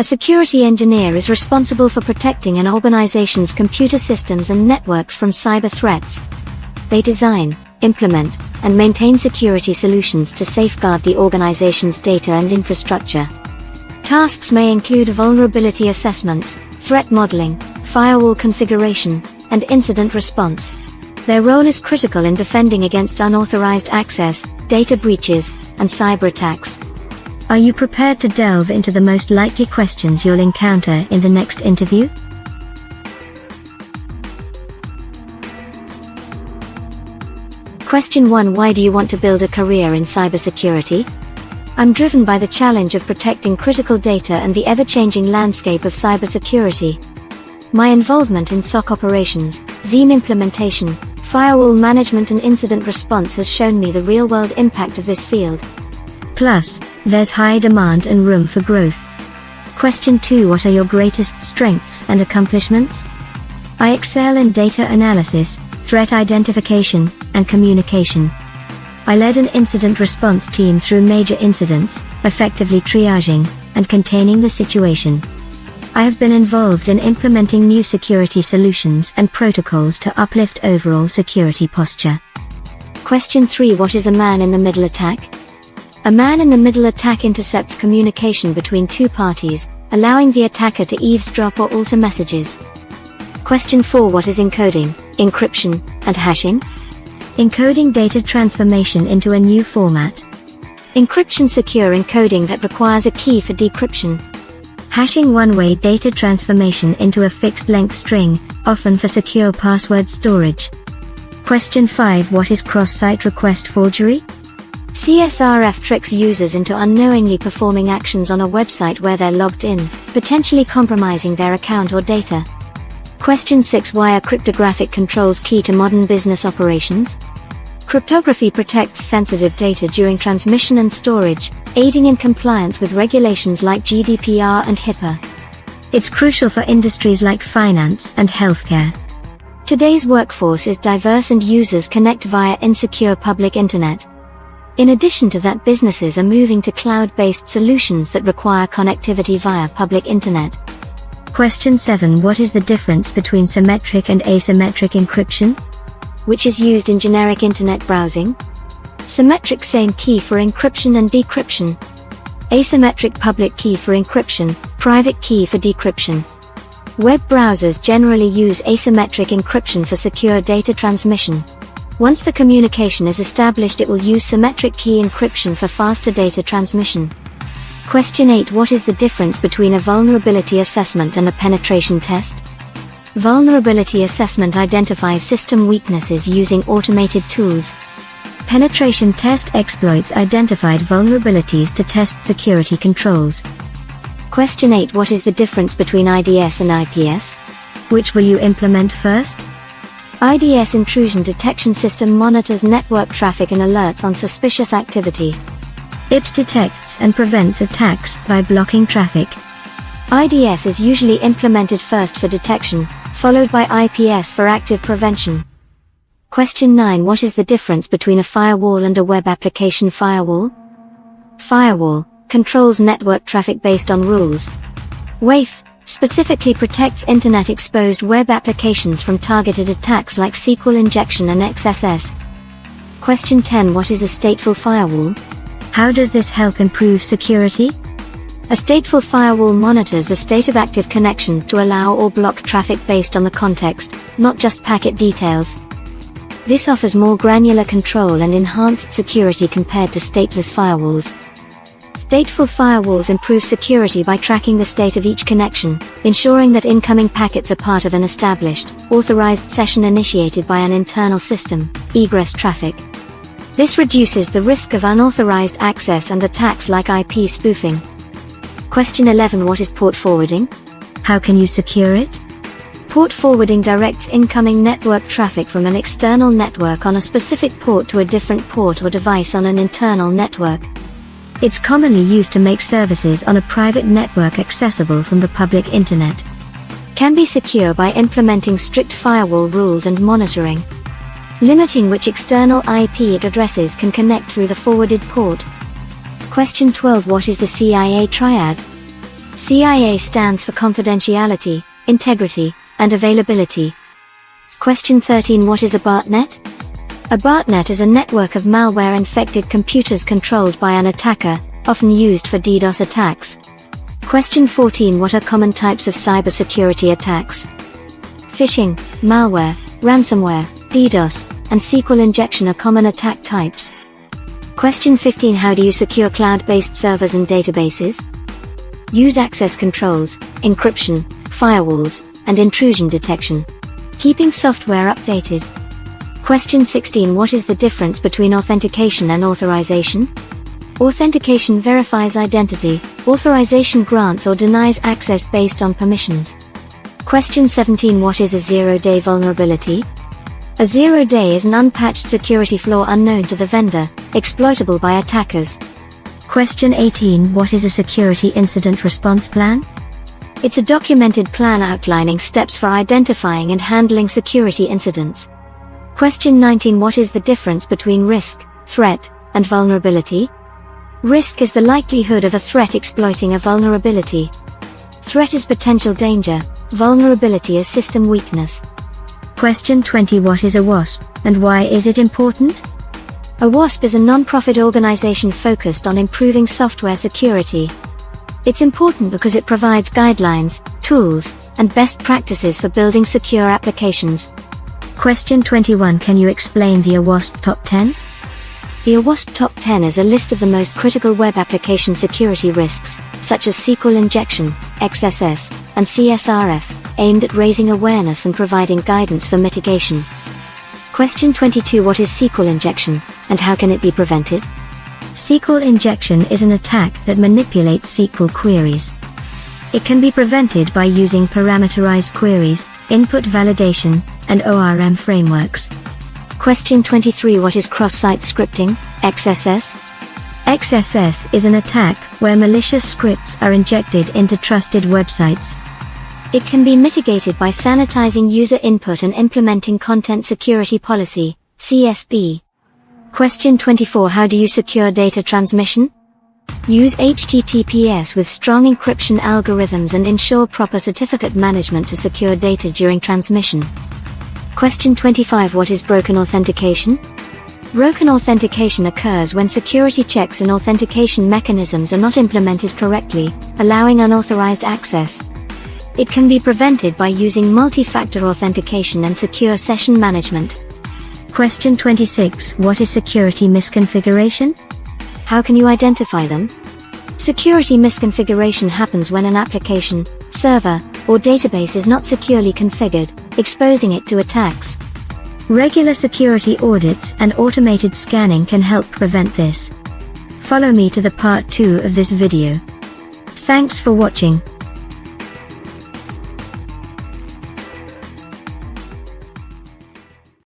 A security engineer is responsible for protecting an organization's computer systems and networks from cyber threats. They design, implement, and maintain security solutions to safeguard the organization's data and infrastructure. Tasks may include vulnerability assessments, threat modeling, firewall configuration, and incident response. Their role is critical in defending against unauthorized access, data breaches, and cyber attacks. Are you prepared to delve into the most likely questions you'll encounter in the next interview? Question 1. Why do you want to build a career in cybersecurity? I'm driven by the challenge of protecting critical data and the ever-changing landscape of cybersecurity. My involvement in SOC operations, SIEM implementation, firewall management and incident response has shown me the real-world impact of this field. Plus, there's high demand and room for growth. Question 2. What are your greatest strengths and accomplishments? I excel in data analysis, threat identification, and communication. I led an incident response team through major incidents, effectively triaging and containing the situation. I have been involved in implementing new security solutions and protocols to uplift overall security posture. Question 3. What is a man-in-the-middle attack? A man-in-the-middle attack intercepts communication between two parties, allowing the attacker to eavesdrop or alter messages. Question 4. What is encoding, encryption, and hashing? Encoding data transformation into a new format. Encryption secure encoding that requires a key for decryption. Hashing one-way data transformation into a fixed-length string, often for secure password storage. Question 5. What is cross-site request forgery? CSRF tricks users into unknowingly performing actions on a website where they're logged in, potentially compromising their account or data. Question 6. Why are cryptographic controls key to modern business operations? Cryptography protects sensitive data during transmission and storage, aiding in compliance with regulations like GDPR and HIPAA. It's crucial for industries like finance and healthcare. Today's workforce is diverse and users connect via insecure public internet. In addition to that, businesses are moving to cloud-based solutions that require connectivity via public internet. Question 7. What is the difference between symmetric and asymmetric encryption? Which is used in generic internet browsing? Symmetric same key for encryption and decryption. Asymmetric public key for encryption, private key for decryption. Web browsers generally use asymmetric encryption for secure data transmission. Once the communication is established, it will use symmetric key encryption for faster data transmission. Question 8. What is the difference between a vulnerability assessment and a penetration test? Vulnerability assessment identifies system weaknesses using automated tools. Penetration test exploits identified vulnerabilities to test security controls. Question 8. What is the difference between IDS and IPS? Which will you implement first? IDS intrusion detection system monitors network traffic and alerts on suspicious activity. IPS detects and prevents attacks by blocking traffic. IDS is usually implemented first for detection, followed by IPS for active prevention. Question 9. What is the difference between a firewall and a web application firewall? Firewall controls network traffic based on rules. WAF specifically protects internet-exposed web applications from targeted attacks like SQL injection and XSS. Question 10. What is a stateful firewall? How does this help improve security? A stateful firewall monitors the state of active connections to allow or block traffic based on the context, not just packet details. This offers more granular control and enhanced security compared to stateless firewalls. Stateful firewalls improve security by tracking the state of each connection, ensuring that incoming packets are part of an established, authorized session initiated by an internal system, egress traffic. This reduces the risk of unauthorized access and attacks like IP spoofing. Question 11. What is port forwarding? How can you secure it? Port forwarding directs incoming network traffic from an external network on a specific port to a different port or device on an internal network. It's commonly used to make services on a private network accessible from the public internet. Can be secure by implementing strict firewall rules and monitoring, limiting which external IP addresses can connect through the forwarded port. Question 12. What is the CIA triad? CIA stands for confidentiality, integrity, and availability. Question 13. What is a botnet? A botnet is a network of malware-infected computers controlled by an attacker, often used for DDoS attacks. Question 14. What are common types of cybersecurity attacks? Phishing, malware, ransomware, DDoS, and SQL injection are common attack types. Question 15. How do you secure cloud-based servers and databases? Use access controls, encryption, firewalls, and intrusion detection. Keeping software updated. Question 16. What is the difference between authentication and authorization? Authentication verifies identity, authorization grants or denies access based on permissions. Question 17. What is a zero-day vulnerability? A zero-day is an unpatched security flaw unknown to the vendor, exploitable by attackers. Question 18. What is a security incident response plan? It's a documented plan outlining steps for identifying and handling security incidents. Question 19. What is the difference between risk, threat, and vulnerability? Risk is the likelihood of a threat exploiting a vulnerability. Threat is potential danger, vulnerability is system weakness. Question 20. What is a WASP, and why is it important? A WASP is a non-profit organization focused on improving software security. It's important because it provides guidelines, tools, and best practices for building secure applications. Question 21. Can you explain the OWASP Top 10? The OWASP Top 10 is a list of the most critical web application security risks, such as SQL injection, XSS, and CSRF, aimed at raising awareness and providing guidance for mitigation. Question 22. What is SQL injection, and how can it be prevented? SQL injection is an attack that manipulates SQL queries. It can be prevented by using parameterized queries, input validation, and ORM frameworks. Question 23. What is cross-site scripting, XSS? XSS is an attack where malicious scripts are injected into trusted websites. It can be mitigated by sanitizing user input and implementing Content Security Policy, CSP. Question 24. How do you secure data transmission? Use HTTPS with strong encryption algorithms and ensure proper certificate management to secure data during transmission. Question 25. What is broken authentication? Broken authentication occurs when security checks and authentication mechanisms are not implemented correctly, allowing unauthorized access. It can be prevented by using multi-factor authentication and secure session management. Question 26. What is security misconfiguration? How can you identify them? Security misconfiguration happens when an application, server, or database is not securely configured, exposing it to attacks. Regular security audits and automated scanning can help prevent this. Follow me to the part 2 of this video. Thanks for watching.